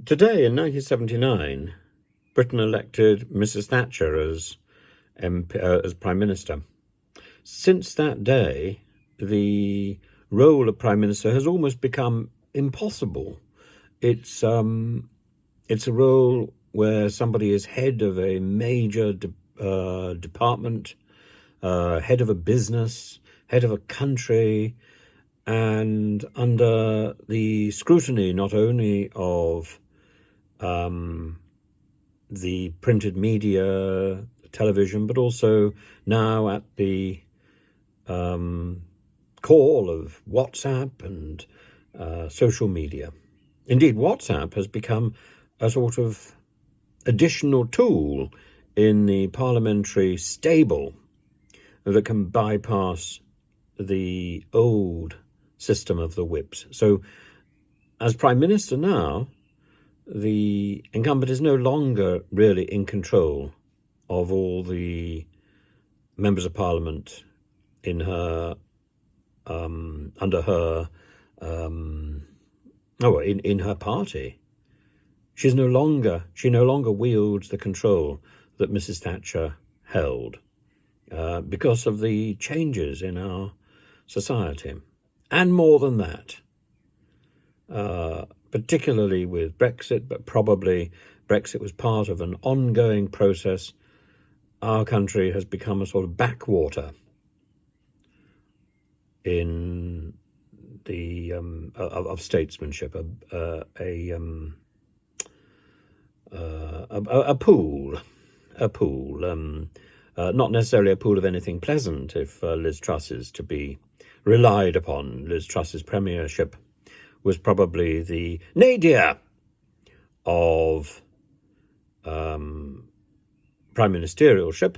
Today, in 1979, Britain elected Mrs. Thatcher as Prime Minister. Since that day, the role of Prime Minister has almost become impossible. It's a role where somebody is head of a major department, head of a business, head of a country, and under the scrutiny not only of the printed media, television, but also now at the call of WhatsApp and social media. Indeed, WhatsApp has become a sort of additional tool in the parliamentary stable that can bypass the old system of the whips. So, as Prime Minister now, the incumbent is no longer really in control of all the members of Parliament in her under her in her party. She no longer wields the control that Mrs. Thatcher held because of the changes in our society, and more than that. Particularly with Brexit, but probably Brexit was part of an ongoing process. Our country has become a sort of backwater in the of statesmanship, a pool, not necessarily a pool of anything pleasant if Liz Truss is to be relied upon. Liz Truss's premiership was probably the nadir of prime ministerialship,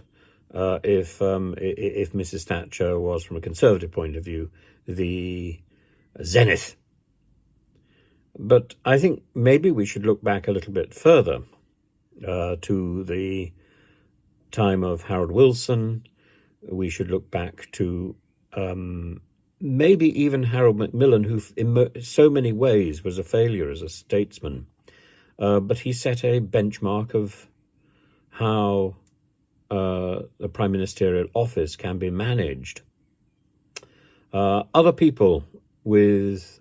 if Mrs. Thatcher was, from a Conservative point of view, the zenith. But I think maybe we should look back a little bit further to the time of Harold Wilson. We should look back to maybe even Harold Macmillan, who in so many ways was a failure as a statesman. But he set a benchmark of how the prime ministerial office can be managed. Other people with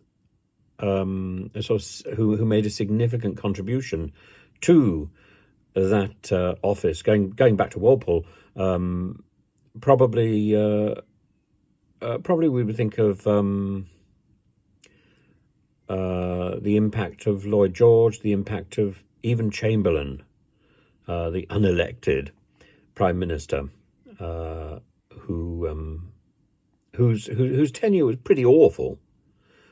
who made a significant contribution to that office, going back to Walpole, probably we would think of the impact of Lloyd George, the impact of even Chamberlain, the unelected prime minister, whose tenure was pretty awful.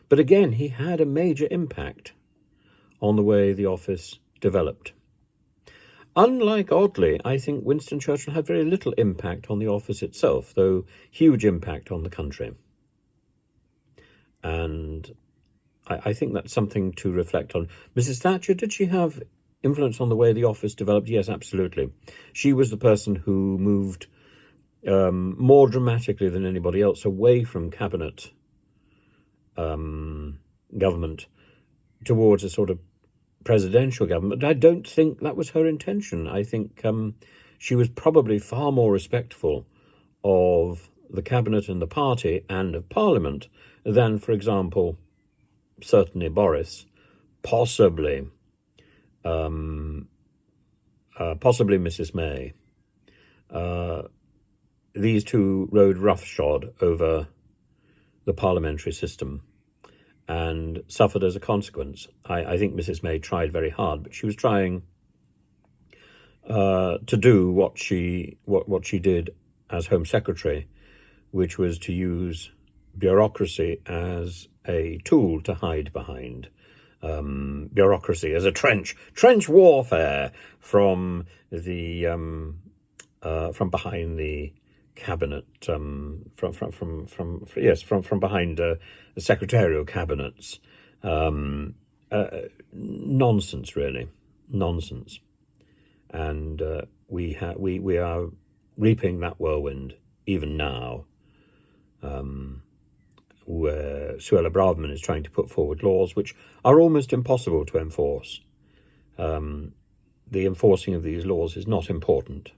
But again, he had a major impact on the way the office developed. Unlike, oddly, I think Winston Churchill had very little impact on the office itself, though huge impact on the country. And I think that's something to reflect on. Mrs. Thatcher, did she have influence on the way the office developed? Yes, absolutely. She was the person who moved more dramatically than anybody else away from cabinet government towards a sort of presidential government. But I don't think that was her intention. I think she was probably far more respectful of the cabinet and the party and of Parliament than, for example, certainly Boris, possibly Mrs. May. These two rode roughshod over the parliamentary system and suffered as a consequence. I think Mrs. May tried very hard, but she was trying to do what she did as Home Secretary, which was to use bureaucracy as a tool to hide behind. Bureaucracy as a trench warfare from the from behind the cabinet, from behind the secretarial cabinets. Nonsense, really, nonsense. And we are reaping that whirlwind even now, where Suella Braverman is trying to put forward laws which are almost impossible to enforce. the enforcing of these laws is not important,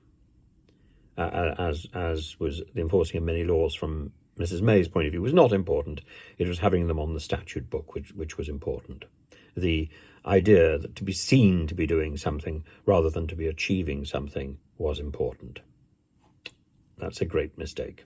as was the enforcing of many laws from Mrs. May's point of view was not important. It was having them on the statute book which was important. The idea that to be seen to be doing something rather than to be achieving something was important. That's a great mistake.